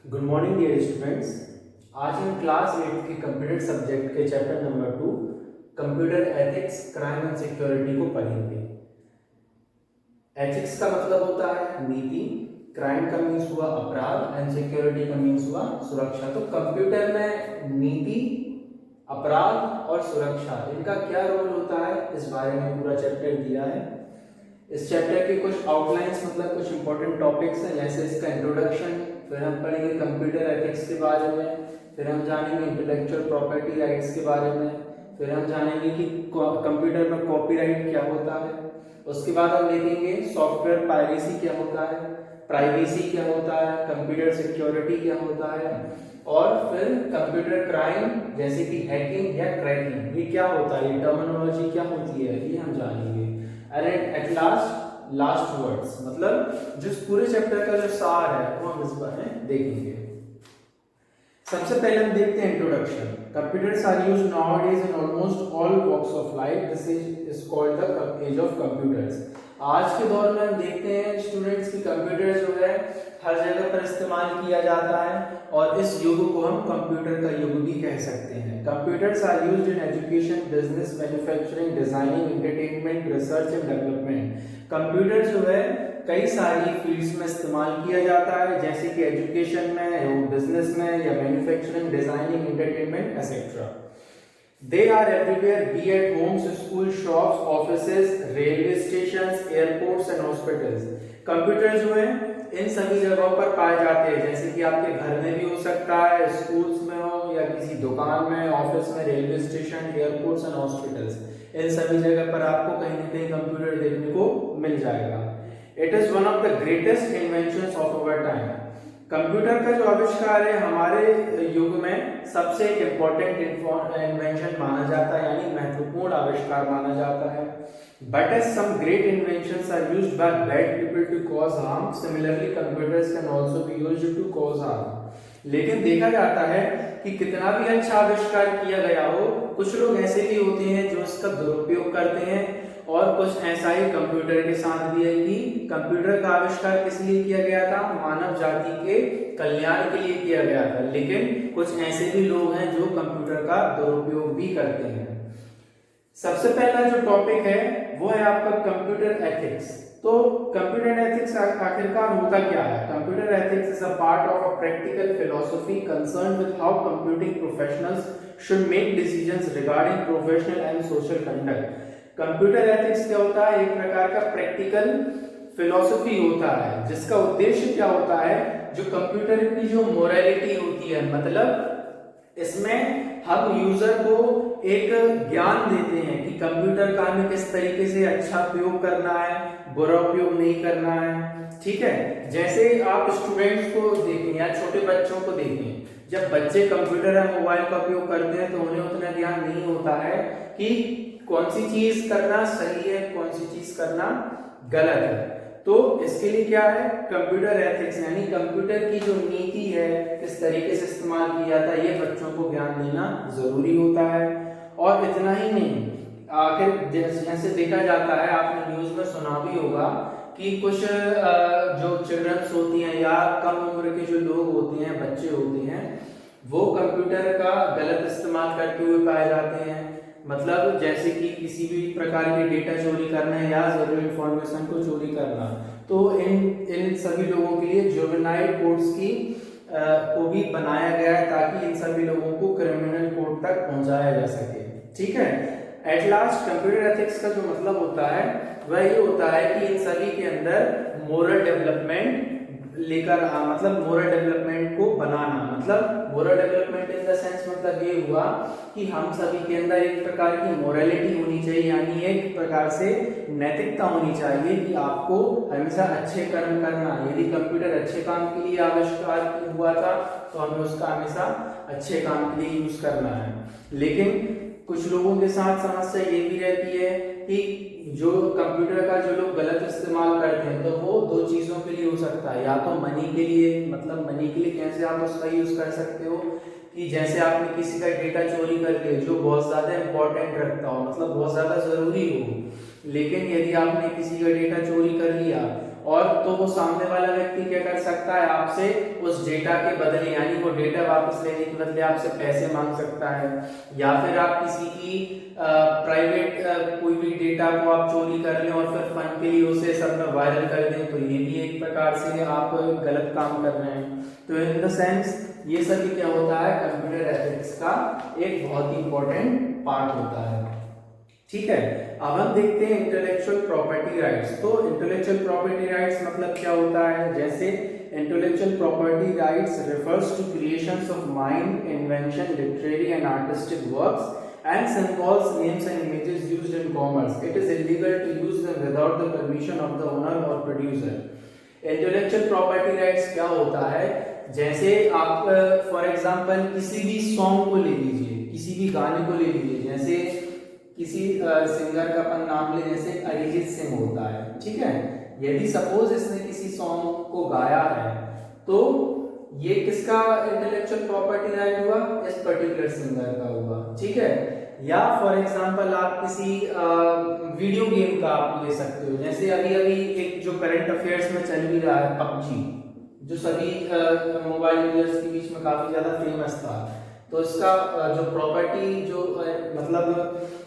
Good morning dear students. आज हम class 8 के कंप्यूटर सब्जेक्ट के chapter number 2 computer ethics crime and security को पढ़ेंगे। एथिक्स का मतलब होता है नीति, क्राइम का मीन्स हुआ अपराध एंड सिक्योरिटी का मीन्स हुआ सुरक्षा। तो कंप्यूटर में नीति, अपराध और सुरक्षा इनका क्या रोल होता है, इस बारे में पूरा चैप्टर दिया है। इस चैप्टर के कुछ आउटलाइंस मतलब कुछ इंपॉर्टेंट टॉपिक्स हैं, जैसे इसका इंट्रोडक्शन, फिर हम पढ़ेंगे कंप्यूटर एथिक्स के बारे में, फिर हम जानेंगे इंटेलेक्चुअल प्रॉपर्टी राइट्स के बारे में, फिर हम जानेंगे कि कंप्यूटर में कॉपीराइट क्या होता है। उसके बाद हम देखेंगे सॉफ्टवेयर पायरेसी क्या होता है, प्राइवेसी क्या होता है, कंप्यूटर सिक्योरिटी क्या होता है, और फिर कंप्यूटर क्राइम जैसे कि हैकिंग या क्रैकिंग ये क्या होता है, ये टर्मिनोलॉजी क्या होती है, ये हम जानेंगे। एंड एट लास्ट वर्ड्स मतलब जिस पूरे चैप्टर का जो सार है वो हम इस बारे में देखेंगे। सबसे पहले हम देखते हैं introduction. Computers are used nowadays in almost all walks of life. This is called the age of computers. आज के दौर में हम देखते हैं स्टूडेंट्स की कंप्यूटर जो है हर जगह पर इस्तेमाल किया जाता है, और इस युग को हम कंप्यूटर का युग भी कह सकते हैं। Computers are used in education, business, manufacturing, designing, entertainment, research and development. Computer जो है कई सारी फील्ड्स में इस्तेमाल किया जाता है, जैसे कि एजुकेशन में, बिजनेस में, या manufacturing, designing, entertainment etcetera. They are everywhere, be at homes, school, shops, offices, railway stations, airports and hospitals. Computer जो है इन सभी जगहों पर पाए जाते हैं, जैसे कि आपके घर में भी हो सकता है, स्कूल्स में हो, या किसी दुकान में, ऑफिस में, railway station, airports and hospitals, इन सभी जगह पर आपको कहीं न कहीं कंप्यूटर देखने को मिल जाएगा। It is one of the greatest inventions of our time. Computer का जो आविष्कार है हमारे युग में सबसे एक इम्पोर्टेंट इन्वेंशन माना जाता है, यानी महत्वपूर्ण आविष्कार माना जाता है। But as some great inventions are used by bad people to cause harm, similarly computers can also be used to cause harm. लेकिन देखा जाता है कि कितना भी अच्छा आविष्कार किया गया हो, कुछ लोग ऐसे भी होते हैं जो इसका दुरुपयोग करते हैं, और कुछ ऐसा ही कंप्यूटर के साथ भी है कि कंप्यूटर का आविष्कार किस लिए किया गया था, मानव जाति के कल्याण के लिए किया गया था, लेकिन कुछ ऐसे भी लोग हैं जो कंप्यूटर का दुरुपयोग भी करते हैं। सबसे पहला जो टॉपिक है वो है आपका कंप्यूटर एथिक्स। तो कंप्यूटर एथिक्स आखिरकार होता क्या है? Computer ethics is a part of a practical philosophy concerned with how computing professionals should make decisions regarding professional and social conduct. Computer ethics क्या होता है? एक प्रकार का प्रैक्टिकल फिलॉसफी होता है, जिसका उद्देश्य क्या होता है, जो कंप्यूटर की जो मोरालिटी होती है, मतलब इसमें हम यूजर को एक ज्ञान देते हैं कि कंप्यूटर का हमें किस तरीके से अच्छा उपयोग करना है, बुरा उपयोग नहीं करना है। ठीक है, जैसे आप स्टूडेंट्स को देखें या छोटे बच्चों को देखें, जब बच्चे कंप्यूटर या मोबाइल का उपयोग करते हैं तो उन्हें उतना ज्ञान नहीं होता है कि कौन सी चीज करना सही है, कौन सी चीज करना गलत है। तो इसके लिए क्या है, कंप्यूटर एथिक्स यानी कंप्यूटर की जो नीति है, किस तरीके से इस्तेमाल किया जाता है, ये बच्चों को ज्ञान देना जरूरी होता है। और इतना ही नहीं, आखिर जैसे देखा जाता है, आपने न्यूज में सुना भी होगा कि कुछ जो चिल्ड्रंस होती हैं या कम उम्र के जो लोग होते हैं, बच्चे होते हैं, वो कंप्यूटर का गलत इस्तेमाल करते हुए पाए जाते हैं। मतलब जैसे कि किसी भी प्रकार के डेटा चोरी करना या जरूरी इंफॉर्मेशन को चोरी करना। तो इन सभी लोगों के लिए जुवेनाइल कोड्स की को भी बनाया गया है, ताकि इन सभी लोगों को क्रिमिनल कोर्ट तक पहुंचाया जा सके। ठीक है, एट लास्ट कंप्यूटर एथिक्स का जो मतलब होता है वह ये होता है कि इन सभी के अंदर मोरल डेवलपमेंट लेकर मतलब मोरल डेवलपमेंट को बनाना, मतलब moral development in the sense मतलब ये हुआ कि हम सभी के अंदर एक प्रकार की मोरालिटी होनी चाहिए, यानी एक प्रकार से नैतिकता होनी चाहिए कि आपको हमेशा अच्छे कर्म करना। यदि कंप्यूटर अच्छे काम के लिए आविष्कार हुआ था तो हमें उसका हमेशा अच्छे काम के लिए यूज करना है। लेकिन कुछ लोगों के साथ समस्या ये भी रहती है कि जो कंप्यूटर का जो लोग गलत इस्तेमाल करते हैं, तो वो दो चीजों के लिए हो सकता है, या तो मनी के लिए, मतलब मनी के लिए कैसे आप उसका यूज कर सकते हो कि जैसे आपने किसी का डेटा चोरी कर लिया जो बहुत ज्यादा इंपॉर्टेंट रखता हो, मतलब बहुत ज्यादा जरूरी हो, लेकिन यदि आपने किसी का डेटा चोरी कर लिया और तो वो सामने वाला व्यक्ति क्या कर सकता है, आपसे उस डेटा के बदले, यानी वो डेटा वापस लेने के बदले आपसे पैसे मांग सकता है, या फिर आप किसी की प्राइवेट कोई भी डेटा को आप चोरी कर लें और फिर फन के लिए उसे सब में वायरल कर दें, तो ये भी एक प्रकार से आप गलत काम कर रहे हैं। तो इन द सेंस ये सभी क्या होता है, कंप्यूटर एथिक्स का एक बहुत ही इंपॉर्टेंट पार्ट होता है। ठीक है, अब हम देखते हैं इंटेलेक्चुअल प्रॉपर्टी राइट्स। तो इंटेलेक्चुअल प्रॉपर्टी राइट्स मतलब क्या होता है, जैसे intellectual property rights refers to creations of mind, invention, literary and artistic works and symbols, names and images used in commerce. It is illegal to use them without the permission of the owner or producer. Intellectual property rights क्या होता है, जैसे आप for example किसी भी song को ले लीजिए, किसी भी गाने को ले लीजिए, जैसे किसी सिंगर का अपन नाम ले, जैसे अरिजीत सिंह होता है, ठीक है। यदि सपोज इसने किसी सॉन्ग को गाया है, तो ये किसका इंटेलेक्चुअल प्रॉपर्टी राइट हुआ, इस पर्टिकुलर सिंगर का हुआ, ठीक है। या फॉर एग्जांपल आप किसी वीडियो गेम का आप ले सकते हो, जैसे अभी अभी एक जो करंट अफेयर्स में चल भी रहा है पबजी, जो सभी मोबाइल यूजर्स के बीच में काफी ज्यादा फेमस था। तो इसका जो प्रॉपर्टी जो मतलब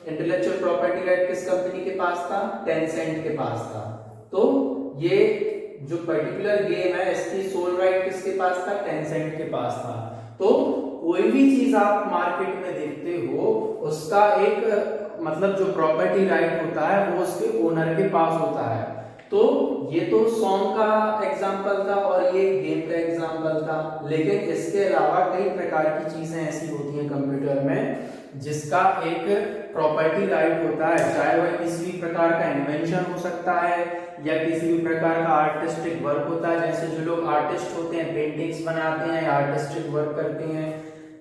इंटेलेक्चुअल प्रॉपर्टी राइट किस कंपनी के पास था, टेंसेंट के पास था। तो ये जो पर्टिकुलर गेम है इसकी सोल राइट किसके पास था, टेंसेंट के पास था। तो कोई भी चीज आप मार्केट में देखते हो, उसका एक मतलब जो प्रॉपर्टी राइट होता है वो उसके ओनर के पास होता है। तो ये तो सॉन्ग का एग्जाम्पल था और ये गेम का एग्जाम्पल था, लेकिन इसके अलावा कई प्रकार की चीजें ऐसी होती हैं कंप्यूटर में जिसका एक प्रॉपर्टी राइट होता है, चाहे वह किसी भी प्रकार का इन्वेंशन हो सकता है या किसी भी प्रकार का आर्टिस्टिक वर्क होता है। जैसे जो लोग आर्टिस्ट होते हैं, पेंटिंग्स बनाते हैं या आर्टिस्टिक वर्क करते हैं,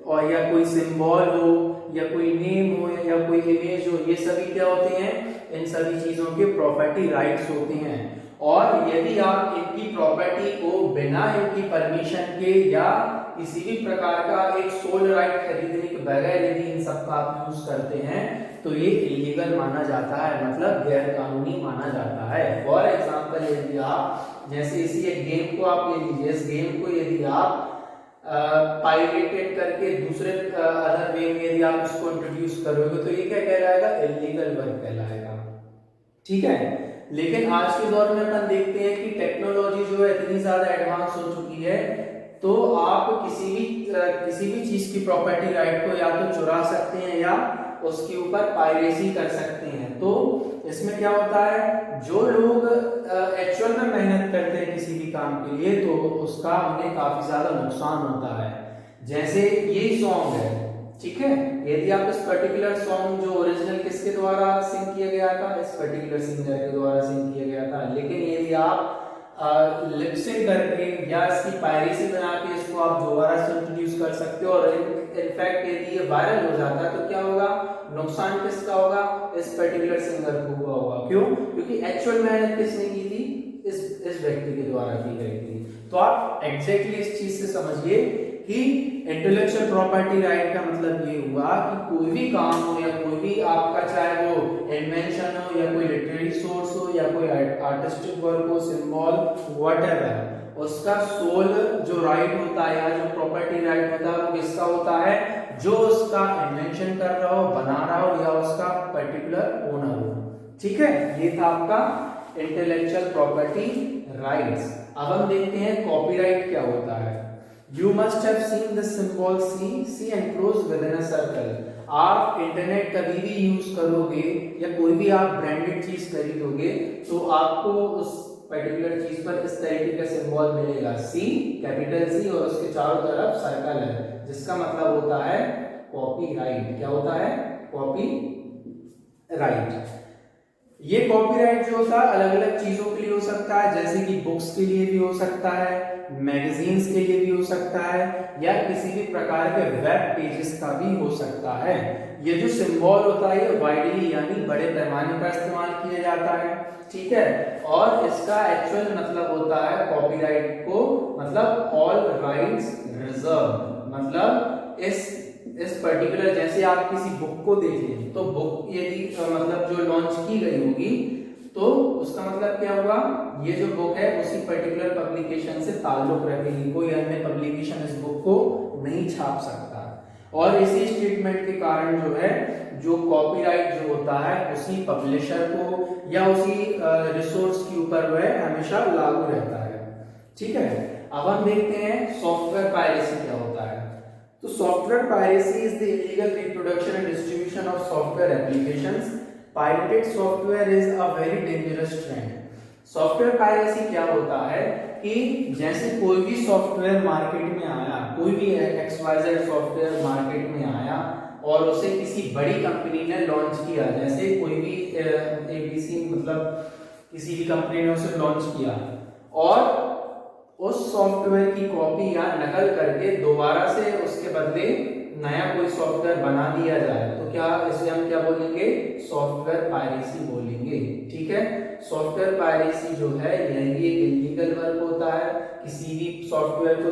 और या कोई सिंबल हो या कोई नेम हो या कोई इमेज हो, ये सभी क्या होते हैं, इन सभी चीजों के प्रॉपर्टी राइट्स होते हैं। और यदि आप इनकी प्रॉपर्टी को बिना इनकी परमिशन के या किसी भी प्रकार का एक सोल राइट खरीदने के बगैर यदि इन सब का आप यूज करते हैं, तो ये इलीगल माना जाता है, मतलब गैर कानूनी माना जाता है। फॉर एग्जाम्पल यदि आप जैसे इसी एक गेम को आप ले लीजिए, इस गेम को यदि आप पायरेटेड करके दूसरे अदर वे में यदि आप इसको इंट्रोड्यूस करोगे, तो ये क्या कहलाएगा, इलीगल वर्क कहलाएगा, ठीक है। लेकिन आज के दौर में अपन देखते हैं कि टेक्नोलॉजी जो है इतनी ज्यादा एडवांस हो चुकी है, तो आप किसी भी चीज की प्रॉपर्टी राइट को या तो चुरा सकते हैं या उसके ऊपर पायरेसी कर सकते हैं। तो इसमें क्या होता है, जो लोग एक्चुअल में मेहनत करते हैं किसी भी काम के लिए, तो उसका उन्हें काफी ज्यादा नुकसान होता है। जैसे ये सॉन्ग है, ठीक है, यदि आप इस पर्टिकुलर सॉन्ग जो ओरिजिनल किसके द्वारा सिंग किया गया था, इस पर्टिकुलर सिंगर के द्वारा सिंग किया गया था, लेकिन यदि आप लिपसिंग करके या इसकी पायरेसी बना के इसको आप दोबारा से इंट्रोड्यूस कर सकते हो, और इनफैक्ट यदि ये वायरल हो जाता है तो क्या होगा, नुकसान किसका होगा, इस पर्टिकुलर सिंगर को हुआ होगा। क्यों? क्योंकि एक्चुअल मेहनत किसने की थी, इस व्यक्ति के द्वारा की गई थी। तो आप एग्जैक्टली इस चीज से समझिए कि इंटेलेक्चुअल प्रॉपर्टी राइट का मतलब ये हुआ कि कोई भी काम हो या कोई भी आपका, चाहे वो इन्वेंशन हो या कोई लिटरेरी सोर्स हो या कोई आर्टिस्टिक वर्क हो, सिंबल, व्हाटएवर, उसका सोल जो राइट होता है या जो प्रॉपर्टी राइट होता है वो किसका होता है, जो उसका इन्वेंशन कर रहा हो, बना रहा हो या उसका पर्टिकुलर ओनर हो। ठीक है, ये था आपका इंटेलेक्चुअल प्रॉपर्टी राइट्स। अब हम देखते हैं कॉपीराइट क्या होता है। You must have seen the symbol C enclosed within a circle. आप इंटरनेट कभी भी यूज करोगे या कोई भी आप ब्रांडेड चीज खरीदोगे तो आपको उस पर्टिकुलर चीज पर इस तरीके का सिंबल मिलेगा, C, कैपिटल C, और उसके चारों तरफ सर्कल है, जिसका मतलब होता है कॉपीराइट। क्या होता है? कॉपीराइट। ये कॉपीराइट जो होता है अलग अलग चीजों के लिए हो सकता है, जैसे कि बुक्स के लिए भी हो सकता है, मैगजीन्स के लिए भी हो सकता है, या किसी भी प्रकार के वेब पेजेस का भी हो सकता है। ये जो सिंबल होता है ये वाइडली यानी बड़े पैमाने पर इस्तेमाल किया जाता है, ठीक है। और इसका एक्चुअल मतलब होता है कॉपीराइट को मतलब ऑल राइट्स रिजर्व, मतलब इस पर्टिकुलर, जैसे आप किसी बुक को देखें तो बुक यदि मतलब जो लॉन्च की गई होगी तो उसका मतलब क्या हुआ, ये जो बुक है उसी पर्टिकुलर पब्लिकेशन से ताल्लुक रखेगी, कोई अन्य पब्लिकेशन इस बुक को नहीं छाप सकता। और इसी स्टेटमेंट के कारण जो है जो कॉपीराइट जो होता है उसी पब्लिशर को या उसी रिसोर्स के ऊपर वह हमेशा लागू रहता है। ठीक है, अब हम देखते हैं सॉफ्टवेयर पायरेसी क्या होता है। तो software piracy is the illegal reproduction and distribution of software applications. Pirated software is a very dangerous trend. Software piracy क्या होता है कि जैसे कोई भी सॉफ्टवेयर मार्केट में आया, कोई भी XYZ सॉफ्टवेयर मार्केट में आया और उसे किसी बड़ी कंपनी ने लॉन्च किया, जैसे कोई भी ABC मतलब किसी भी कंपनी ने उसे लॉन्च किया और उस सॉफ्टवेयर की कॉपी या नकल करके दोबारा से उसके बदले नया कोई सॉफ्टवेयर बना दिया जाए तो क्या इसे हम क्या बोलेंगे, सॉफ्टवेयर पायरेसी बोलेंगे। ठीक है, सॉफ्टवेयर पायरेसी जो है यही एक इलीगल वर्क होता है। किसी भी सॉफ्टवेयर को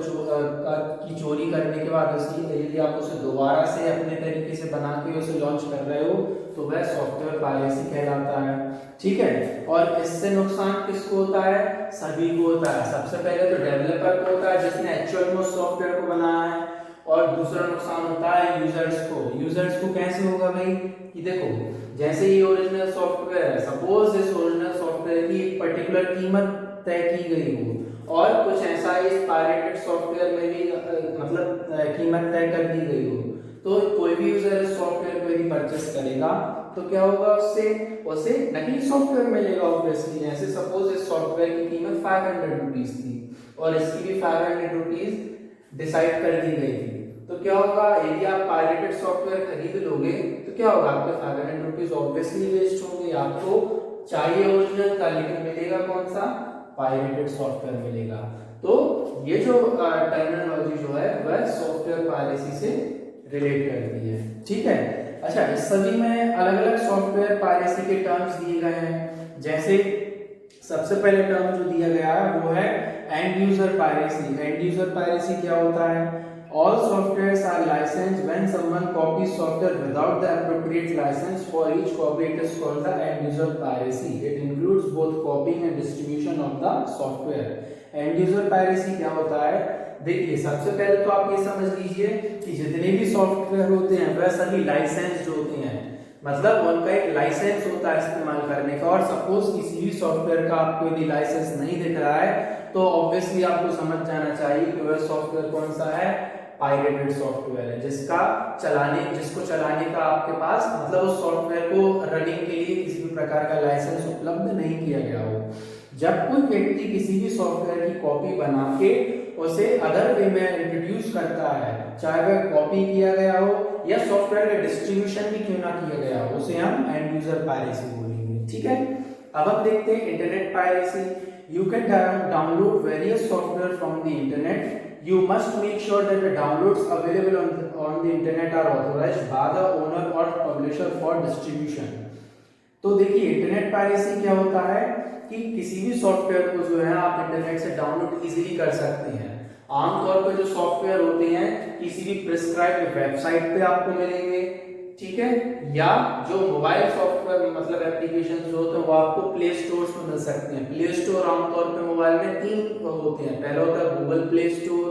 की चोरी करने के बाद उसकी यदि आप उसे दोबारा से अपने तरीके से बना के उसे लॉन्च कर रहे हो तो वह सॉफ्टवेयर पायरेसी कहलाता है। ठीक है, और इससे नुकसान किसको होता है, सभी को होता है। सबसे पहले तो डेवलपर को होता है जिसने एक्चुअल में उस सॉफ्टवेयर को बनाया है, और दूसरा नुकसान होता है यूजर्स को। यूजर्स को कैसे होगा भाई, कि देखो जैसे ये ओरिजिनल सॉफ्टवेयर है, सपोज इस ओरिजिनल सॉफ्टवेयर की एक पर्टिकुलर कीमत तय की गई हो और कुछ ऐसा इस पायरेटेड सॉफ्टवेयर में भी मतलब कीमत तय कर दी गई हो, तो कोई भी यूजर इस सॉफ्टवेयर को यदि परचेस करेगा तो क्या होगा, उससे उसे नकली सॉफ्टवेयर मिलेगा ऑब्वियसली। जैसे सपोज इस सॉफ्टवेयर की कीमत 500 रुपीज थी और इसकी भी 500 रुपीज डिसाइड कर दी गई थी, तो क्या होगा, यदि आप पायरेटेड सॉफ्टवेयर खरीद लोगे तो क्या होगा, आपके 500 रुपीज ऑब्वियसली वेस्ट होंगे। आपको चाहिए ओरिजिनल का लेकिन मिलेगा कौन सा, पायरेटेड सॉफ्टवेयर मिलेगा। तो ये जो टर्मिनोलॉजी जो है वह सॉफ्टवेयर पायरेसी से रिलेट करती है। ठीक है, अच्छा इस सभी में अलग अलग सॉफ्टवेयर पायरेसी के टर्म्स दिए गए हैं। जैसे सबसे पहले टर्म जो दिया गया है वो है and user piracy. And user piracy क्या होता है, all softwares are licensed when someone copies software without the appropriate license. For each copy it is called the end user piracy. It includes both copying and distribution of the software. end user piracy क्या होता है, देखिए सबसे पहले तो आप ये समझ लीजिए कि जितने भी सॉफ्टवेयर होते हैं वह सभी लाइसेंस्ड होते हैं, मतलब उनका एक लाइसेंस होता है इस्तेमाल करने का। और सपोज किसी भी सॉफ्टवेयर का आपको यदि लाइसेंस नहीं दिख रहा है तो ऑब्वियसली आपको समझ जाना चाहिए कि वह सॉफ्टवेयर कौन सा है, पायरेटेड सॉफ्टवेयर है, जिसको चलाने का आपके पास मतलब उस सॉफ्टवेयर को रनिंग के लिए किसी भी प्रकार का लाइसेंस उपलब्ध नहीं किया गया हो। जब कोई व्यक्ति किसी भी सॉफ्टवेयर की कॉपी बना के उसे अदर वे में इंट्रोड्यूस करता है, चाहे वह कॉपी किया गया हो या सॉफ्टवेयर का डिस्ट्रीब्यूशन भी क्यों ना किया गया हो, उसे हम एंड यूजर पायरेसी बोलेंगे। ठीक है, अब हम देखते हैं internet piracy. You can download various software from the internet. You must make sure that the downloads available on the internet are authorized by the owner or publisher for distribution. तो देखिए internet piracy क्या होता है कि किसी भी software को जो है आप इंटरनेट से डाउनलोड इजीली कर सकते हैं। आमतौर पर जो सॉफ्टवेयर होते हैं किसी भी प्रिस्क्राइब्ड वेबसाइट पे आपको मिलेंगे, ठीक है, या जो मोबाइल सॉफ्टवेयर मतलब एप्लीकेशन जो होते हैं वो आपको प्ले स्टोर में मिल सकते हैं। प्ले स्टोर आमतौर पे मोबाइल में 3 होते हैं, पहला होता है गूगल प्ले स्टोर,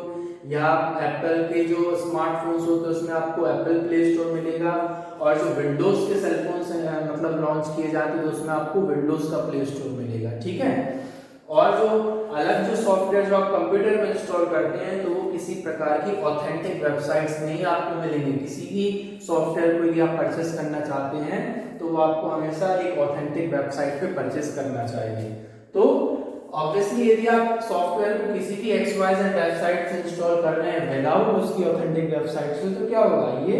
या एप्पल के जो स्मार्टफोन्स होते हैं उसमें आपको एप्पल प्ले स्टोर मिलेगा, और जो विंडोज के सेलफोन से मतलब लॉन्च किए जाते हैं तो उसमें आपको विंडोज का प्ले स्टोर मिलेगा। ठीक है, और जो अलग जो सॉफ्टवेयर जो आप कंप्यूटर में इंस्टॉल करते हैं तो वो किसी प्रकार की ऑथेंटिक वेबसाइट्स में ही आपको मिलेंगे। किसी भी सॉफ्टवेयर को यदि आप परचेस करना चाहते हैं तो वो आपको हमेशा एक ऑथेंटिक वेबसाइट पे परचेस करना चाहिए। तो ऑब्वियसली यदि आप सॉफ्टवेयर को किसी भी XYZ वेबसाइट से इंस्टॉल कर रहे हैं विदाउट उसकी ऑथेंटिक वेबसाइट से, तो क्या होगा, ये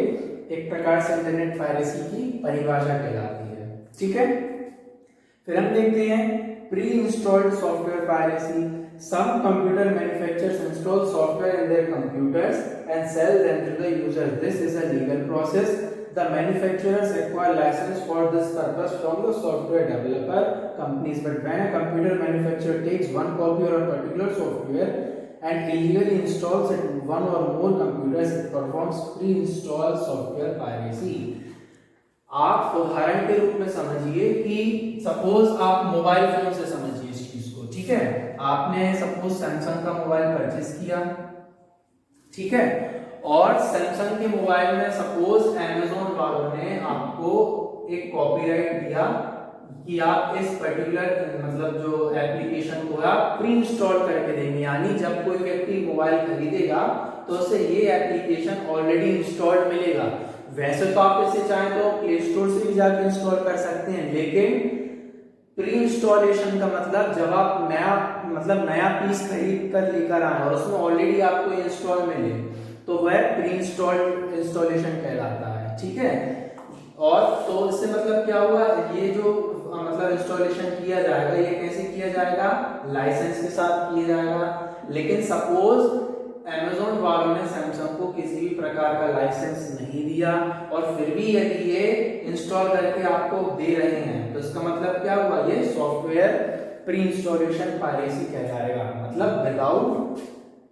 एक प्रकार से इंटरनेट पायरेसी की परिभाषा कहलाती है। ठीक है, फिर हम देखते हैं pre installed software piracy. Some computer manufacturers install software in their computers and sell them to the user. This is a legal process. The manufacturers acquire license for this purpose from the software developer companies. But when a computer manufacturer takes one copy of a particular software and illegally installs it in one or more computers, it performs pre-install software piracy. आप उदाहरण के रूप में समझिए कि suppose आप mobile phone से समझिए इस चीज को, ठीक है। आपने सपोज सैमसंग का मोबाइल परचेस किया, ठीक है, और सैमसंग के मोबाइल में सपोज अमेज़न वालों ने आपको एक कॉपीराइट दिया कि आप इस पर्टिकुलर मतलब जो एप्लीकेशन को आप प्री इंस्टॉल करके देंगे, यानी जब कोई व्यक्ति मोबाइल खरीदेगा तो उसे ये एप्लीकेशन ऑलरेडी इंस्टॉल्ड मिलेगा। वैसे तो आप इसे चाहें तो प्ले स्टोर से भी जाकर इंस्टॉल कर सकते हैं, लेकिन प्री इंस्टॉलेशन का मतलब जब आप नया पीस खरीद कर लेकर आए और उसमें ऑलरेडी आपको इंस्टॉल मिले तो वह प्री इंस्टॉलेशन कहलाता है, ठीक है। और तो इससे मतलब क्या हुआ, ये जो मतलब इंस्टॉलेशन किया जाएगा ये कैसे किया जाएगा, लाइसेंस के साथ किया जाएगा। लेकिन सपोज Amazon वालों ने सैमसंग को किसी भी प्रकार का लाइसेंस नहीं दिया और फिर भी यदि ये इंस्टॉल करके आपको दे रहे हैं तो इसका मतलब क्या हुआ, ये सॉफ्टवेयर प्री इंस्टॉलेशन पायरेसी कहलाएगा। मतलब विदाउट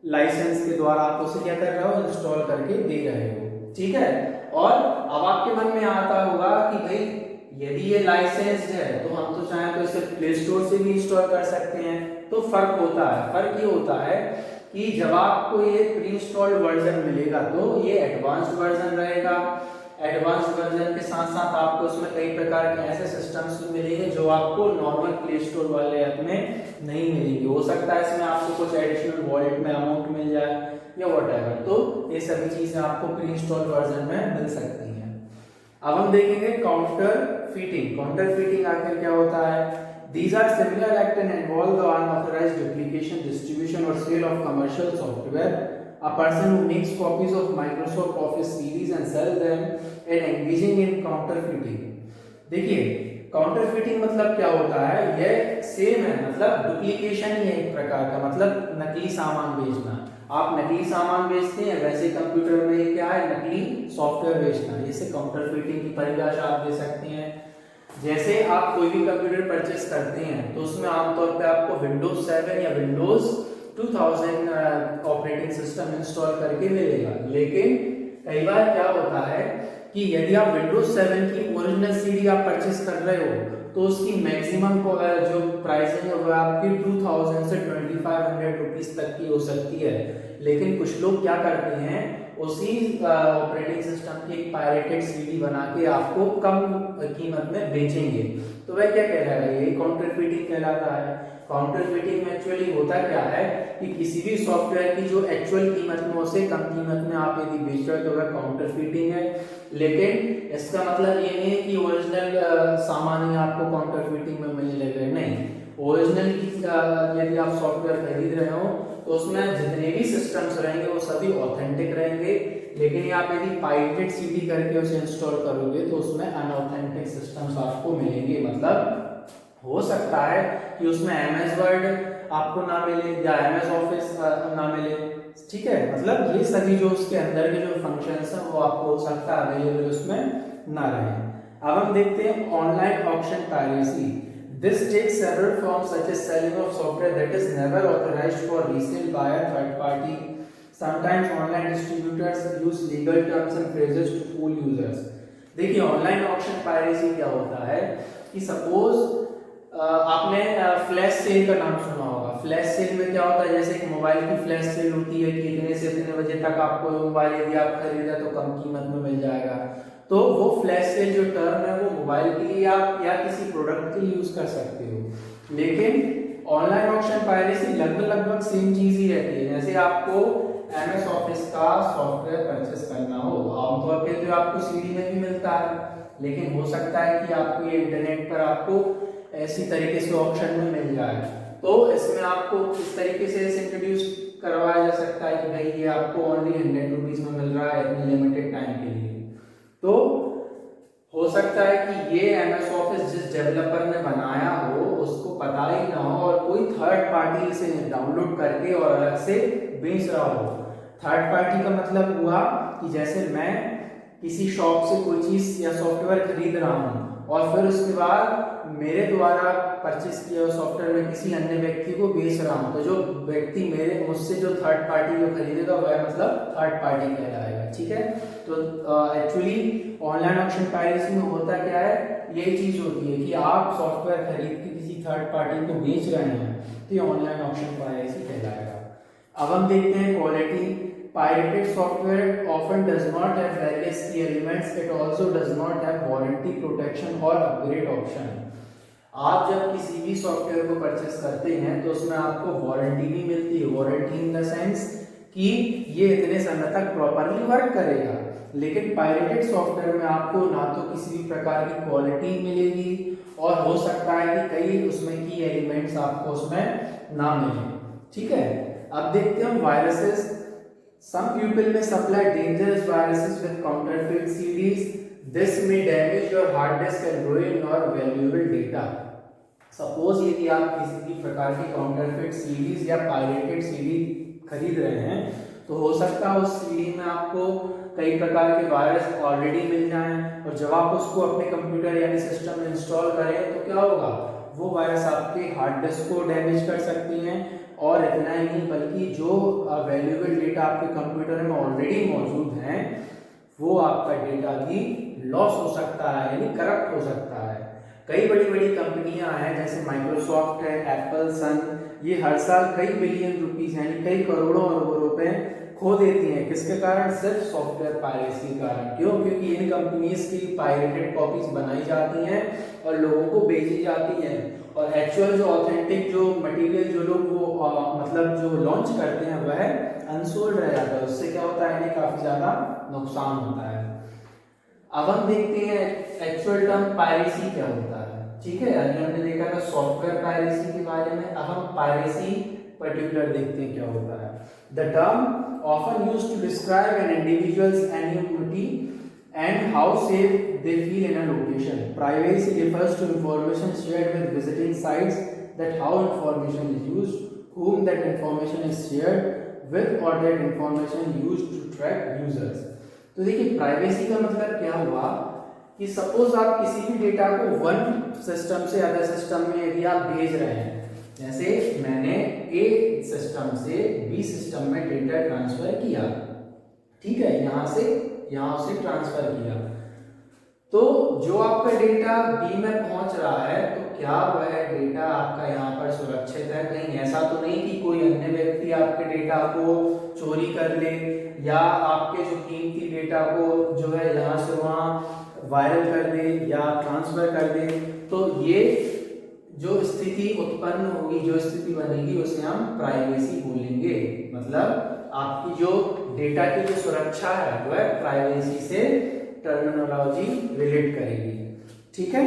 लाइसेंस के द्वारा आप उसे क्या कर रहे हो, इंस्टॉल करके दे रहे हो, ठीक है। और अब आपके मन में आता होगा कि भाई यदि ये लाइसेंस्ड है तो हम तो चाहें तो इसे प्ले स्टोर से भी इंस्टॉल कर सकते हैं। तो फर्क होता है, फर्क ये होता है कि जब आपको ये प्री इंस्टॉल्ड वर्जन मिलेगा तो ये एडवांस्ड वर्जन रहेगा। एडवांस्ड वर्जन के साथ साथ आपको उसमें कई प्रकार के ऐसे सिस्टम्स मिलेंगे जो आपको नॉर्मल प्ले स्टोर वाले ऐप में नहीं मिलेंगे। हो सकता है इसमें आपको कुछ एडिशनल वॉलेट में अमाउंट मिल जाए या व्हाटएवर, तो ये सभी चीजें आपको प्री इंस्टॉल्ड वर्जन में मिल सकती हैं। अब हम देखेंगे काउंटर फीटिंग। काउंटर फीटिंग आखिर क्या होता है? These are similar act and involve the unauthorized duplication, distribution or sale of commercial software. A person who makes copies of Microsoft Office series and sells them and engaging in counterfeiting. देखिए काउंटरफीटिंग मतलब क्या होता है, यह same है, मतलब duplication ही है एक प्रकार का, मतलब नकली सामान बेचना। आप नकली सामान बेचते हैं, वैसे कंप्यूटर में क्या है, नकली सॉफ्टवेयर बेचना। जैसे काउंटरफीटिंग की परिभाषा आप दे सकते हैं। जैसे आप कोई भी कंप्यूटर परचेस करते हैं तो उसमें आमतौर पे आपको विंडोज 7 या विंडोज 2000 ऑपरेटिंग सिस्टम इंस्टॉल करके मिलेगा। लेकिन कई बार क्या होता है कि यदि आप विंडोज 7 की ओरिजिनल सीडी आप परचेस कर रहे हो तो उसकी मैक्सिमम जो प्राइसिंग है वो आपकी 2000 से 2500 रुपीज तक की हो सकती है। लेकिन कुछ लोग क्या करते हैं, उसी ऑपरेटिंग सिस्टम की एक पायरेटेड सीडी बना के आपको कम कीमत में बेचेंगे, तो वह क्या कहलाएगा, ये काउंटरफीटिंग कहलाता है। काउंटरफीटिंग में एक्चुअली होता क्या है कि किसी भी सॉफ्टवेयर की जो एक्चुअल कीमत में उसे कम कीमत में आप यदि बेच रहे हो तो वह काउंटरफीटिंग है। लेकिन इसका मतलब ये नहीं है कि ओरिजिनल सामान ही आपको काउंटरफीटिंग में मिलने लगे, नहीं। ओरिजिनल की यदि आप सॉफ्टवेयर खरीद रहे हो तो उसमें जितने भी सिस्टम्स रहेंगे वो सभी ऑथेंटिक रहेंगे। लेकिन आप यदि पायरेटेड सीडी करके उसे इंस्टॉल करोगे तो उसमें अनऑथेंटिक सिस्टम्स आपको मिलेंगे। मतलब हो सकता है कि उसमें MS वर्ड आपको ना मिले या MS ऑफिस ना मिले, ठीक है। मतलब ये सभी जो उसके अंदर के जो फंक्शंस हैं वो आपको हो सकता है अवेलेबल उसमें ना रहे। अब हम देखते हैं online auction piracy. This takes several forms such as selling of software that is never authorized for resale by a third party. Sometimes online distributors use legal terms and phrases to fool users. देखिए online auction piracy क्या होता है कि suppose आपने flash sale का नाम सुना होगा। फ्लैश सेल में क्या होता है, जैसे एक मोबाइल की फ्लैश सेल होती है कि इतने से इतने बजे तक आपको मोबाइल यदि आप खरीदा तो कम कीमत में मिल जाएगा। तो वो फ्लैश सेल जो टर्म है वो मोबाइल के लिए आप या किसी प्रोडक्ट के लिए यूज कर सकते हो। लेकिन ऑनलाइन ऑक्शन पायरेसी लगभग सेम चीज ही रहती है। जैसे आपको MS ऑफिस का सॉफ्टवेयर परचेस करना हो, आमतौर पे तो आपको सीडी में भी मिलता है, लेकिन हो सकता है कि आपको ये इंटरनेट पर आपको ऐसी तरीके से ऑप्शन में मिल जाए। तो इसमें आपको इस तरीके से इंट्रोड्यूस करवाया जा सकता है कि भाई ये आपको ओनली 100 रुपीज में मिल रहा है इतनी लिमिटेड टाइम के लिए। तो हो सकता है कि ये MS ऑफिस जिस डेवलपर ने बनाया हो उसको पता ही ना हो और कोई थर्ड पार्टी इसे डाउनलोड करके और अलग से बेच रहा हो। थर्ड पार्टी का मतलब हुआ कि जैसे मैं किसी शॉप से कोई चीज़ या सॉफ्टवेयर खरीद रहा हूँ और फिर उसके बाद मेरे द्वारा परचेस किया हुआ सॉफ्टवेयर में किसी अन्य व्यक्ति को बेच रहा हूँ, तो जो व्यक्ति मेरे मुझसे जो थर्ड पार्टी जो खरीदेगा वह मतलब थर्ड पार्टी कहलाएगा। ठीक है, तो एक्चुअली ऑनलाइन ऑक्शन पायरेसी में होता क्या है, यही चीज़ होती है कि आप सॉफ्टवेयर खरीद के किसी थर्ड पार्टी को बेच रहे हैं, तो ये ऑनलाइन ऑक्शन पायरेसी कहलाएगा। अब हम देखते हैं quality. Pirated software often does not have various key elements. It also does not have warranty protection or upgrade option. आप जब किसी भी सॉफ्टवेयर को परचेस करते हैं तो उसमें आपको वारंटी भी मिलती है, वारंटी इन द सेंस कि ये इतने समय तक प्रॉपरली वर्क करेगा। लेकिन पायरेटेड सॉफ्टवेयर में आपको ना तो किसी भी प्रकार की क्वालिटी मिलेगी और हो सकता है कि कई उसमें की एलिमेंट्स आपको उसमें ना मिले। ठीक है, अब देखते हैं viruses. Some people may supply dangerous viruses with counterfeit CDs. This may damage your hard disk and ruin your valuable data. Suppose यदि आप किसी भी प्रकार की counterfeit CDs या pirated CD खरीद रहे हैं, तो हो सकता है उस CD में आपको कई प्रकार के वायरस ऑलरेडी मिल जाएं और जब आप उसको अपने कंप्यूटर यानी सिस्टम में इंस्टॉल करें तो क्या होगा, वो वायरस आपके हार्ड डिस्क को डैमेज कर सकती हैं और इतना ही नहीं बल्कि जो वैल्यूएबल डेटा आपके कंप्यूटर में ऑलरेडी मौजूद हैं वो आपका डेटा भी लॉस हो सकता है यानी करप्ट हो सकता है। कई बड़ी बड़ी कंपनियां हैं जैसे माइक्रोसॉफ्ट है, एप्पल, सन, ये हर साल कई बिलियन रुपीस यानी कई करोड़ों अरबों रुपए खो देती हैं। किसके कारण? सिर्फ सॉफ्टवेयर पायरेसी के कारण। क्यों? क्योंकि इन कंपनीज की पायरेटेड कॉपीज बनाई जाती हैं और लोगों को बेची जाती हैं और एक्चुअल जो ऑथेंटिक जो मटेरियल जो लोग वो मतलब जो लॉन्च करते हैं वह अनसोल्ड रह जाता है। उससे क्या होता है, इन्हें काफी ज्यादा नुकसान होता है। अब हम देखते हैं एक्चुअल टर्म पायरेसी क्या होता है। ठीक है, अभी हमने देखा था सॉफ्टवेयर पायरेसी के बारे में, अब हम पायरेसी पर्टिकुलर देखते हैं क्या होता है। The term often used to describe an individual's anonymity and how safe they feel in a location. Privacy refers to information shared with visiting sites, that how information is used, whom that information is shared with, or that information used to track users. तो देखिए privacy का मतलब क्या हुआ कि suppose आप किसी भी डेटा को वन सिस्टम से अदर सिस्टम में यदि आप भेज रहे हैं, जैसे मैंने ए सिस्टम से बी सिस्टम में डेटा ट्रांसफर किया, ठीक है, यहां से ट्रांसफर किया, तो जो आपका डेटा बी में पहुंच रहा है तो क्या वह डेटा आपका यहाँ पर सुरक्षित है? कहीं ऐसा तो नहीं कि कोई अन्य व्यक्ति आपके डेटा को चोरी कर ले या आपके जो कीमती डेटा को जो है यहाँ से वहाँ वायरल कर दे या ट्रांसफर कर दे। तो ये जो स्थिति उत्पन्न होगी, जो स्थिति बनेगी उसे हम प्राइवेसी बोलेंगे। मतलब आपकी जो डेटा की जो सुरक्षा है वह प्राइवेसी से टर्मिनोलॉजी रिलेट करेगी। ठीक है,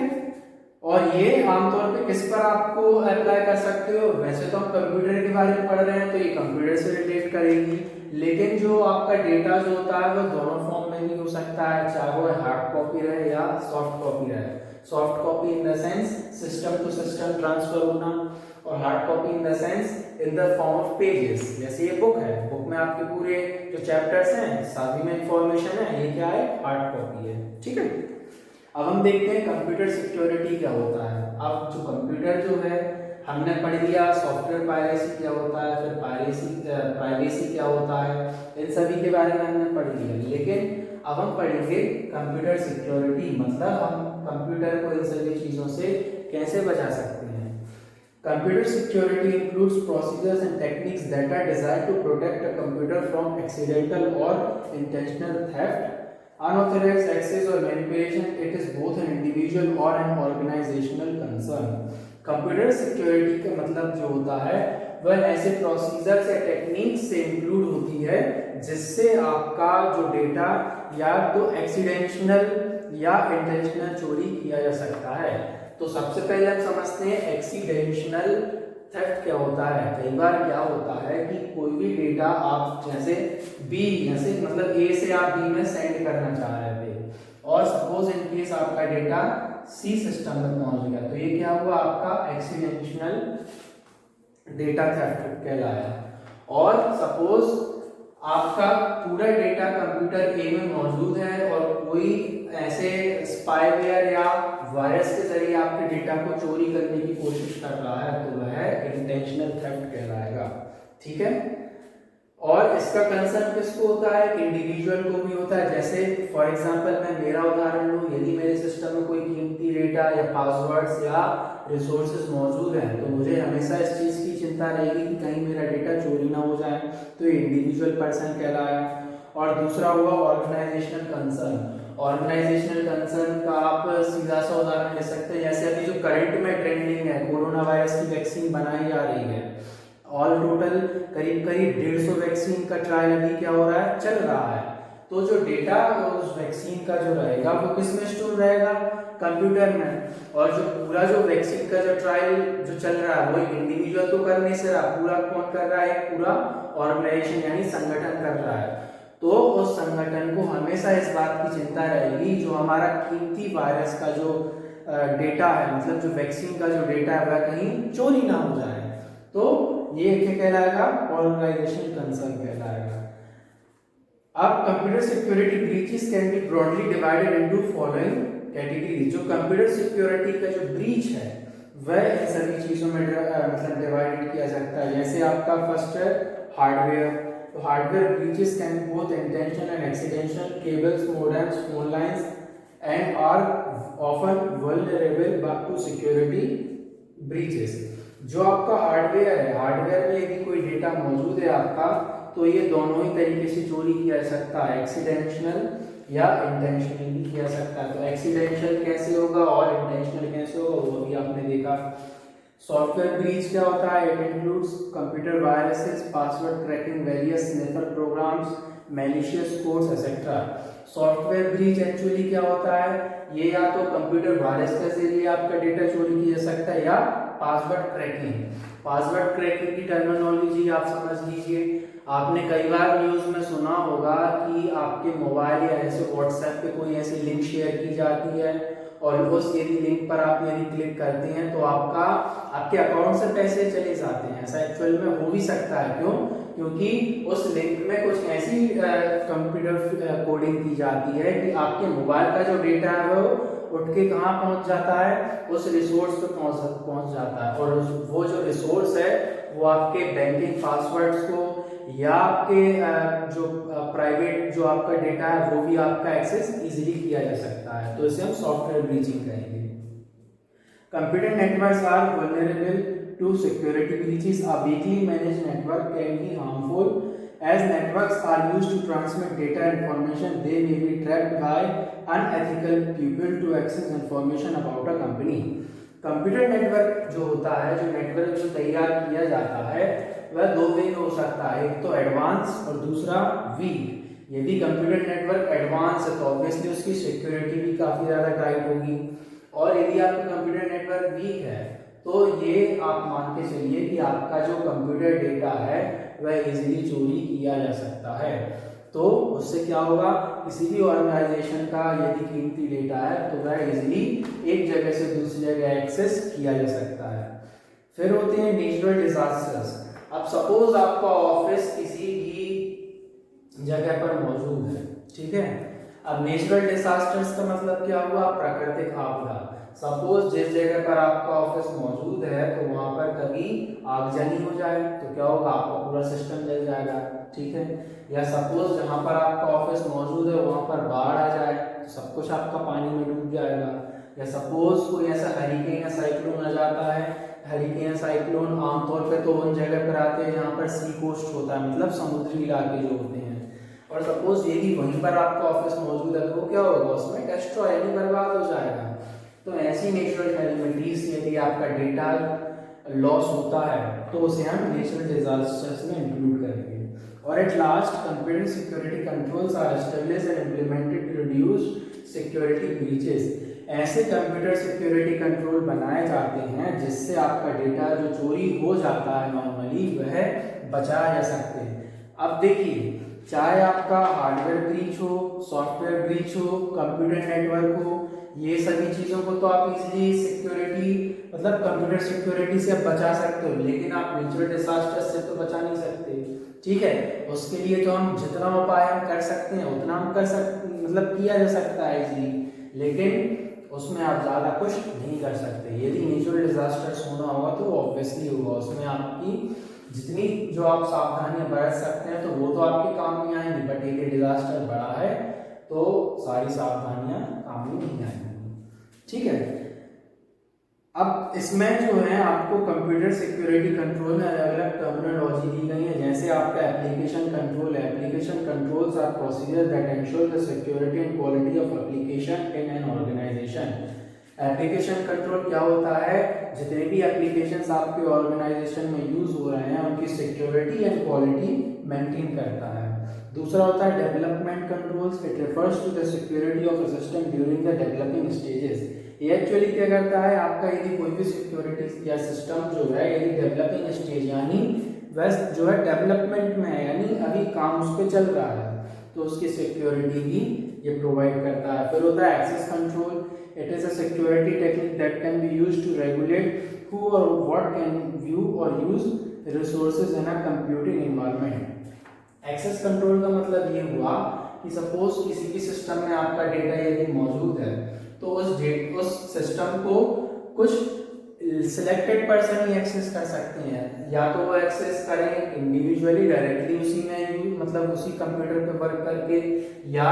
और ये आमतौर पे किस पर आपको अप्लाई कर सकते हो? वैसे तो हम कंप्यूटर के बारे में पढ़ रहे हैं तो ये कंप्यूटर से रिलेट करेगी, लेकिन जो आपका डेटा जो होता है वो दोनों फॉर्म में भी हो सकता है, चाहे वो हार्ड कॉपी रहे या सॉफ्ट कॉपी रहे। Soft copy in the sense system to system transfer होना, और hard copy in the sense in the form of pages. जैसे ये बुक है, बुक में आपके पूरे जो चैप्टर्स हैं सभी में इंफॉर्मेशन है, ये क्या है? हार्ड कॉपी है। ठीक है, अब हम देखते हैं कंप्यूटर सिक्योरिटी क्या होता है। अब जो कंप्यूटर जो है हमने पढ़ लिया सॉफ्टवेयर पायरेसी क्या होता है, फिर प्राइवेसी क्या होता है, इन सभी के बारे में हमने पढ़ लिया। लेकिन अब हम पढ़ेंगे कंप्यूटर सिक्योरिटी, मतलब हम कंप्यूटर को इन सभी चीजों से कैसे बचा सकते हैं। Computer security includes procedures and techniques that are designed to protect a computer from accidental or intentional theft, unauthorized access or manipulation. It is both an individual or an organizational concern. Computer security का मतलब जो होता है वह ऐसे procedures या techniques से include होती है जिससे आपका जो डेटा या तो एक्सीडेंशनल या इंटेंशनल चोरी किया जा सकता है। तो सबसे पहले हम समझते हैं एक्सीडेंशनल थेफ्ट क्या होता है। कई बार क्या होता है कि कोई भी डेटा आप जैसे मतलब ए से आप बी में सेंड करना चाह रहे थे और सपोज इन केस आपका डेटा सी सिस्टम में पहुंच गया, तो ये क्या हुआ? आपका एक्सीडेंशनल डेटा थेफ्ट कहलाया। और सपोज आपका पूरा डेटा कंप्यूटर ए में मौजूद है और कोई ऐसे स्पाईवेयर या वायरस के जरिए आपके डेटा को चोरी करने की कोशिश कर रहा है तो वह इंटेंशनल थेफ्ट कहलाएगा। ठीक है, और इसका कंसर्न किसको होता है? इंडिविजुअल को भी होता है। जैसे फॉर एग्जांपल मैं मेरा उदाहरण लूं, यदि मेरे सिस्टम में कोई कीमती डेटा या पासवर्ड्स या रिसोर्सेज मौजूद हैं तो मुझे हमेशा इस चीज़ की चिंता रहेगी कि कहीं मेरा डेटा चोरी ना हो जाए, तो ये इंडिविजुअल पर्सन कहलाया। और दूसरा हुआ ऑर्गेनाइजेशनल कंसर्न। ऑर्गेनाइजेशनल कंसर्न का आप सीधा सा उदाहरण ले सकते हैं, जैसे अभी जो करंट में ट्रेंडिंग है, कोरोना वायरस की वैक्सीन बनाई जा रही है, ऑल टोटल करीब करीब 150 वैक्सीन का ट्रायल अभी क्या हो रहा है, चल रहा है। तो जो डेटा उस वैक्सीन का जो रहेगा वो किस में स्टोर रहेगा? कंप्यूटर में। और जो पूरा जो वैक्सीन का जो ट्रायल जो चल रहा है वो इंडिविजुअल तो कर नहीं से रहा, पूरा कौन कर रहा है? पूरा ऑर्गेनाइजेशन यानी संगठन कर रहा है। तो उस संगठन को हमेशा इस बात की चिंता रहेगी जो हमारा कीमती वायरस का जो डेटा है, मतलब जो वैक्सीन का जो डेटा है वह कहीं चोरी ना हो जाए। तो ये क्या कहलाएगा? ऑर्गेनाइजेशनल कंसर्न कहलाएगा। अब computer security breaches can B broadly divided into following categories. जो कंप्यूटर सिक्योरिटी का जो ब्रीच है वह इन सभी चीजों में मतलब डिवाइडेड किया जाता है। जैसे आपका फर्स्ट है हार्डवेयर। तो hardware breaches can be both intentional and accidental. Cables, modems, phone lines and are often vulnerable to security breaches. जो आपका हार्डवेयर है, हार्डवेयर में यदि कोई डेटा मौजूद है आपका, तो ये दोनों ही तरीके से चोरी किया जा सकता है, एक्सीडेंशनल या इंटेंशनली किया जा सकता है। तो एक्सीडेंशल कैसे होगा और इंटेंशनल कैसे होगा वो भी आपने देखा। सॉफ्टवेयर ब्रीच क्या होता है? It includes computer viruses, password cracking, various snapper programs, malicious codes etcetera. Software breach actually क्या होता है? ये या तो कंप्यूटर वायरस के जरिए आपका डेटा चोरी किया जा सकता है या पासवर्ड क्रैकिंग। पासवर्ड क्रैकिंग की टर्मिनोलॉजी आप समझ लीजिए। आपने कई बार न्यूज़ में सुना होगा कि आपके मोबाइल या ऐसे व्हाट्सएप पे कोई ऐसी लिंक शेयर की जाती है और उस यदि लिंक पर आप यदि क्लिक करते हैं तो आपके अकाउंट से पैसे चले जाते हैं। ऐसा एक्चुअल में हो भी सकता है। क्यों? क्योंकि उस लिंक में कुछ ऐसी कंप्यूटर कोडिंग की जाती है कि आपके मोबाइल का जो डेटा है वो उठ के कहाँ पहुंच जाता है? उस रिसोर्स पे पहुंच जाता है। और वो जो रिसोर्स है वो आपके बैंकिंग पासवर्ड्स को या आपके जो प्राइवेट जो आपका डेटा है वो भी आपका एक्सेस इजीली किया जा सकता है। तो इसे हम सॉफ्टवेयर ब्रीचिंग कहेंगे। Computer networks are vulnerable to security breaches. A weakly managed network can be harmful as networks are used to transmit data information. They may be tracked by unethical people to access information about a company. Computer network जो होता है, जो network जो तैयार किया जाता है वह दो वे में हो सकता है, एक तो एडवांस और दूसरा वीक। यदि कंप्यूटर नेटवर्क एडवांस है तो ऑब्वियसली उसकी सिक्योरिटी भी काफ़ी ज़्यादा टाइट होगी, और यदि आपका कंप्यूटर नेटवर्क वीक है तो ये आप मान के चलिए कि आपका जो कंप्यूटर डेटा है वह इजीली चोरी किया जा सकता है। तो उससे क्या होगा? किसी भी ऑर्गेनाइजेशन का यदि कीमती डेटा है तो वह इजीली एक जगह से दूसरी जगह एक्सेस किया जा सकता है। फिर होते हैं नेचुरल डिजास्टर्स। अब सपोज आपका ऑफिस किसी भी जगह पर मौजूद है, ठीक है। अब नेचुरल डिजास्टर्स का मतलब क्या हुआ? प्राकृतिक आपदा। सपोज जिस जगह पर आपका ऑफिस मौजूद है तो वहां पर कभी आगजनी हो जाए तो क्या होगा? आपका पूरा सिस्टम जल जाएगा, ठीक है। या सपोज जहां पर आपका ऑफिस मौजूद है वहां पर बाढ़ आ जाए तो सब कुछ आपका पानी में डूब जाएगा। या सपोज कोई ऐसा हरिकेन या साइक्लोन आ जाता है। हरिकेन साइक्लोन आमतौर पे तो उन जगह पर आते हैं जहाँ पर सी कोस्ट होता है, मतलब समुद्री इलाके जो होते हैं। और सपोज यदि वहीं पर आपका ऑफिस मौजूद है तो क्या होगा? उसमें डिस्ट्रॉय यानी बर्बाद हो जाएगा। तो ऐसी नेचुरल कैलेमिटीज यदि आपका डेटा लॉस होता है तो उसे हम नेचुरल डिजास्टर्स में इंक्लूड करेंगे। और at last, computer security controls are established and implemented to reduce security breaches. ऐसे कंप्यूटर सिक्योरिटी कंट्रोल बनाए जाते हैं जिससे आपका डेटा जो चोरी हो जाता है नॉर्मली वह बचाया जा सकते हैं। अब देखिए चाहे आपका हार्डवेयर ब्रीच हो, सॉफ्टवेयर ब्रीच हो, कंप्यूटर नेटवर्क हो, ये सभी चीज़ों को तो आप इजीली सिक्योरिटी मतलब कंप्यूटर सिक्योरिटी से आप बचा सकते हो, लेकिन आप नेचुरल डिजास्टर से तो बचा नहीं सकते। ठीक है, उसके लिए तो हम जितना उपाय हम कर सकते हैं उतना हम कर सकते मतलब किया जा सकता है इजीली, लेकिन उसमें आप ज़्यादा कुछ नहीं कर सकते। यदि नेचुरल डिजास्टर्स होना होगा तो ऑब्वियसली होगा, उसमें आपकी जितनी जो आप सावधानियां बरत सकते हैं तो वो तो आपके काम में आएंगी, बट यदि डिजास्टर बड़ा है तो सारी सावधानियां काम में नहीं आएंगी। ठीक है, अब इसमें जो है आपको कंप्यूटर सिक्योरिटी कंट्रोल में अलग अलग टर्मिनोलॉजी दी गई है। जैसे आपका एप्लीकेशन कंट्रोल है, application controls are procedure that ensure the security and quality of application in an organisation. Application control क्या होता है, जितने भी एप्लीकेशंस आपके ऑर्गेनाइजेशन में यूज हो रहे हैं उनकी सिक्योरिटी एंड क्वालिटी मेंटेन करता है। दूसरा होता है development controls, it refers to the security of a system during the developing stages. ये एक्चुअली क्या करता है, आपका यदि कोई भी सिक्योरिटी या सिस्टम जो है यदि डेवलपिंग स्टेज यानी वह जो है डेवलपमेंट में है, यानी अभी काम उस पर चल रहा है, तो उसकी सिक्योरिटी भी ये प्रोवाइड करता है। फिर होता है access control, it is a security technique that can be used to regulate who और व्हाट कैन व्यू और use resources in a computing environment. Access control का मतलब ये हुआ कि सपोज किसी भी सिस्टम में आपका डेटा यदि मौजूद है तो उस सिस्टम को कुछ सिलेक्टेड पर्सन ही एक्सेस कर सकते हैं, या तो वो एक्सेस करें इंडिविजुअली डायरेक्टली उसी में मतलब उसी कंप्यूटर पे वर्क करके, या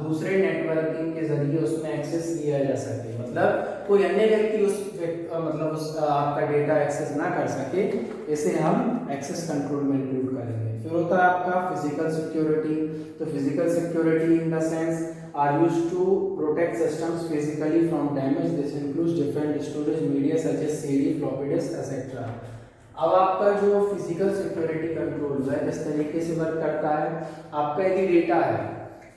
दूसरे नेटवर्किंग के जरिए उसमें एक्सेस लिया जा सके, मतलब कोई अन्य व्यक्ति उस आपका डेटा एक्सेस ना कर सके, इसे हम एक्सेस कंट्रोल में इंक्लूड करेंगे। फिर होता है आपका फिजिकल सिक्योरिटी, तो physical security in the sense are used to protect systems physically from damage. This includes different storage media such as CD, floppy disk, etc. अब आपका जो फिजिकल सिक्योरिटी कंट्रोल है किस तरीके से वर्क करता है, आपका यदि डेटा है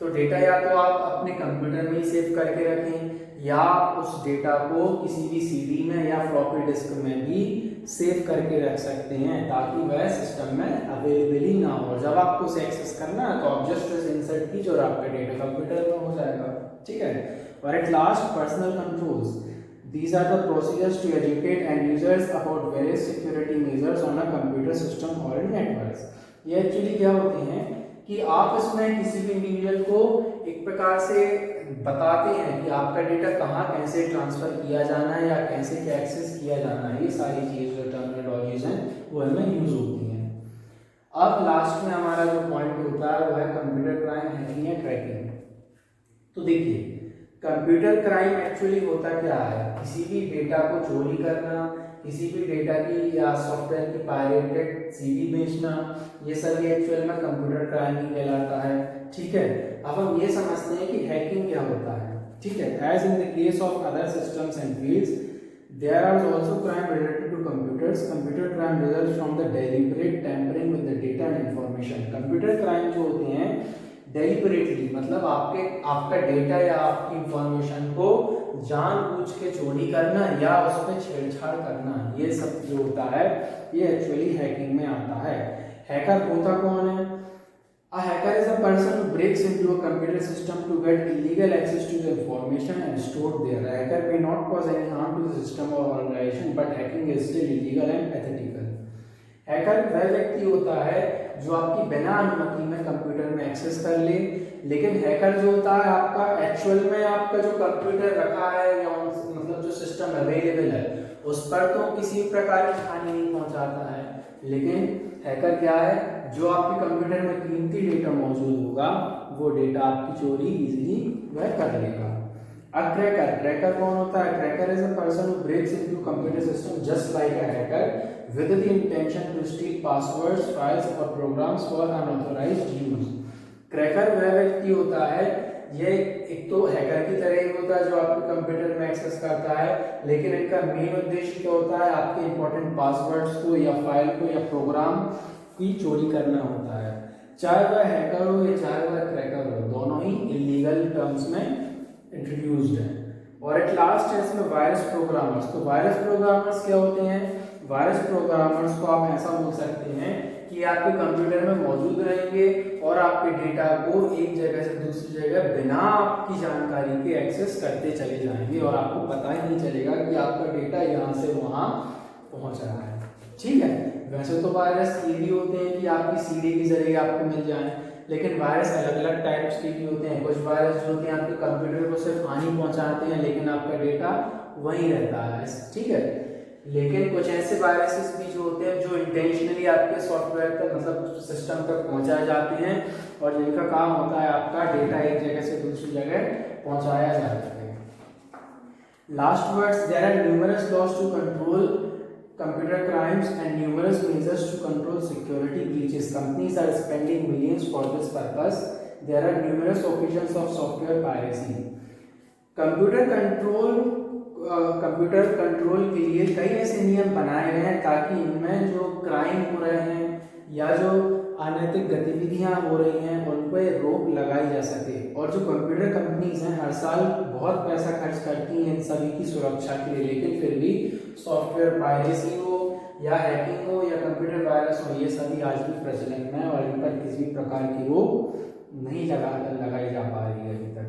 तो डेटा या तो आप अपने कंप्यूटर में ही सेव करके रखें, या उस डेटा को किसी भी सीडी में या फ्लॉपी डिस्क में भी सेव करके रख सकते हैं ताकि वह सिस्टम में अवेलेबल ही ना हो। जब आपको उसे एक्सेस करना है तो आप जस्ट उसे इंसर्ट कीजिए और आपका डेटा कंप्यूटर में हो जाएगा। ठीक है, और at last personal controls, these are the procedures to educate end users about various security measures on a computer system or in networks। ये एक्चुअली क्या होते हैं कि आप इसमें किसी भी इंडिविजुअल को एक प्रकार से बताते हैं कि आपका डेटा कहाँ कैसे ट्रांसफर किया जाना है या कैसे क्या एक्सेस किया जाना है, ये सारी चीज़ जो टर्मिनोलॉजीज हैं वो इनमें यूज होती हैं। अब लास्ट में हमारा जो पॉइंट होता है वो है कंप्यूटर क्राइम, हैकिंग या क्रैकिंग। तो देखिए कंप्यूटर क्राइम एक्चुअली होता क्या है, किसी भी डेटा को चोरी करना, किसी भी डेटा की या सॉफ्टवेयर की पायरेटेड सीडी बेचना, ये सब एक्चुअल में कंप्यूटर क्राइम ही कहलाता है। ठीक है, अब हम ये समझते हैं कि हैकिंग क्या होता है। ठीक है, as in the case of other systems and fields there are also crime related to computers. Computer crime results from the deliberate tampering with the data and information. Computer crime जो होते हैं deliberately मतलब आपका data या आपकी information को जानबूझ के चोरी करना या उस पर छेड़छाड़ करना, ये सब जो होता है ये एक्चुअली हैकिंग में आता है। हैकर होता कौन है? A hacker is a person who breaks into a computer system to get illegal access to the information and stored there. A hacker may not cause any harm to the system or organization, but hacking is still illegal and ethical. Hacker वह व्यक्ति होता है जो आपकी बिना अनुमति में computer में एक्सेस कर ले, लेकिन हैकर जो होता है आपका एक्चुअल में आपका जो कंप्यूटर रखा है या मतलब जो सिस्टम अवेलेबल है उस पर तो किसी प्रकार की हानि नहीं पहुंचाता है, लेकिन हैकर क्या है, जो आपके कंप्यूटर में कीमती डेटा मौजूद होगा वो डेटा आपकी चोरी इजीली वह कर लेगा। अब क्रैकर कौन होता है? Cracker is a person who breaks into computer system just like a hacker with the intention to steal passwords, files और programs for unauthorized use. Cracker वह व्यक्ति होता है, ये एक तो हैकर की तरह ही होता है जो आपके कंप्यूटर में एक्सेस करता है, लेकिन इनका मेन उद्देश्य क्या होता है, आपके इंपॉर्टेंट पासवर्ड्स को या फाइल को या प्रोग्राम की चोरी करना होता है। चाहे वह हैकर हो या चाहे वह क्रैकर हो, दोनों ही इलीगल टर्म्स में इंट्रोड्यूस्ड है। और एट लास्ट है इसमें वायरस प्रोग्रामर्स। तो वायरस प्रोग्रामर्स क्या होते हैं? वायरस प्रोग्रामर्स को आप ऐसा बोल सकते हैं कि आपके कंप्यूटर में मौजूद रहेंगे और आपके डेटा को एक जगह से दूसरी जगह बिना आपकी जानकारी के एक्सेस करते चले जाएंगे और आपको पता ही नहीं चलेगा कि आपका डेटा यहाँ से वहाँ पहुँच रहा है। ठीक है, वैसे तो वायरस ये भी होते हैं कि आपकी सीडी के जरिए आपको मिल जाए, लेकिन वायरस अलग अलग टाइप्स के भी होते हैं। कुछ वायरस जो होते हैं आपके कंप्यूटर को सिर्फ हानि पहुंचाते हैं लेकिन आपका डेटा वहीं रहता है। ठीक है, लेकिन कुछ ऐसे वायरसेस भी जो होते हैं जो इंटेंशनली आपके सॉफ्टवेयर तक मतलब सिस्टम तक पहुंचाए जाते हैं और जिनका काम होता है आपका डेटा एक जगह से दूसरी जगह पहुंचाया जाता है। Last words, there are numerous laws to control computer crimes and numerous measures to control security breaches. Companies are spending millions for this purpose. There are numerous occasions of software piracy. Computer control के लिए कई ऐसे नियम बनाए गए हैं ताकि इनमें जो क्राइम हो रहे हैं या जो अनैतिक गतिविधियां हो रही हैं उन पर रोक लगाई जा सके। और जो कंप्यूटर कंपनीज हैं हर साल बहुत पैसा खर्च करती हैं इन सभी की सुरक्षा के लिए, लेकिन फिर भी सॉफ्टवेयर पायरेसी हो या हैकिंग हो या कंप्यूटर वायरस हो, ये सभी आज भी प्रचलन में और इन पर किसी भी प्रकार की रोक नहीं लगाई जा पा रही है अभी तक।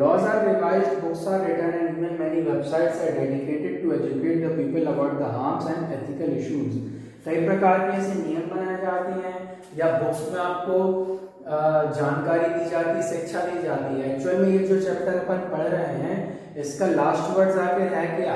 Laws are revised, books are written, and even many websites are dedicated to educate the people about the harms and ethical issues. कई प्रकार के ऐसे नियम बनाए जाते हैं या बुक्स में आपको जानकारी दी जाती है, शिक्षा दी जाती है। एक्चुअल में ये जो चैप्टर अपन पढ़ रहे हैं इसका लास्ट वर्ड्स आखिर है क्या?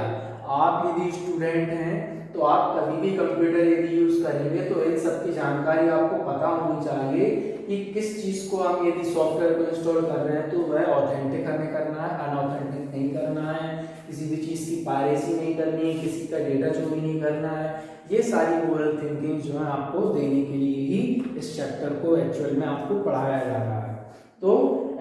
आप यदि स्टूडेंट हैं तो आप कभी भी कंप्यूटर यदि यूज करेंगे तो इन सब की जानकारी आपको पता होनी चाहिए कि किस चीज को हम यदि सॉफ्टवेयर को इंस्टॉल कर रहे हैं तो वह ऑथेंटिक हमें करना है, अनऑथेंटिक नहीं करना है, किसी भी चीज की पायरेसी नहीं करनी है, किसी का डेटा चोरी नहीं करना है। ये सारी मोरल थिंकिंग जो है आपको देने के लिए ही इस चैप्टर को एक्चुअल में आपको पढ़ाया जा रहा है। तो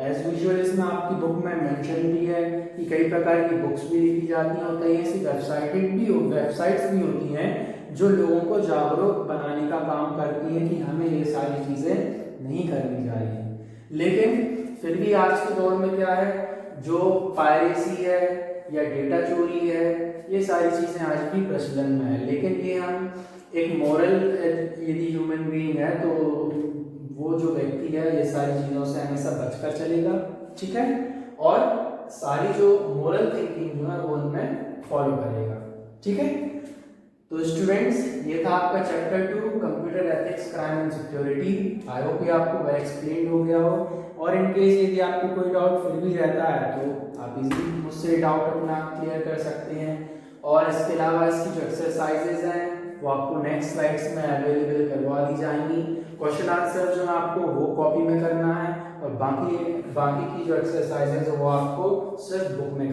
एज यूजुअल इसमें आपकी बुक में मेंशन भी है कि कई प्रकार की बुक्स भी लिखी जाती हैं और कई ऐसी वेबसाइट्स भी होती हैं जो लोगों को जागरूक बनाने का काम करती हैं कि हमें ये सारी चीजें नहीं करनी चाहिए। लेकिन फिर भी आज के दौर में क्या है, जो पायरेसी है या डेटा चोरी है, ये सारी चीजें आज भी प्रचलन में है। लेकिन ये हम एक मॉरल यदि ह्यूमन बीइंग है तो वो जो व्यक्ति है ये सारी चीजों से हमेशा बचकर चलेगा। ठीक है, और सारी जो मोरल थिंकिंग जो है वो उनमें फॉलो करेगा। ठीक है, तो स्टूडेंट्स ये था आपका chapter 2 computer ethics, crime and security. I hope ये आपको वेल एक्सप्लेन हो गया हो, और इन केस यदि आपको कोई डाउट फिर भी रहता है तो आप इजीली मुझसे डाउट अपना क्लियर कर सकते हैं। और इसके अलावा इसकी जो एक्सरसाइजेज हैं वो आपको नेक्स्ट स्लाइड्स में अवेलेबल करवा दी जाएंगी। क्वेश्चन आंसर जो है आपको वो कॉपी में करना है और बाकी की जो एक्सरसाइजेज है वो आपको सिर्फ बुक में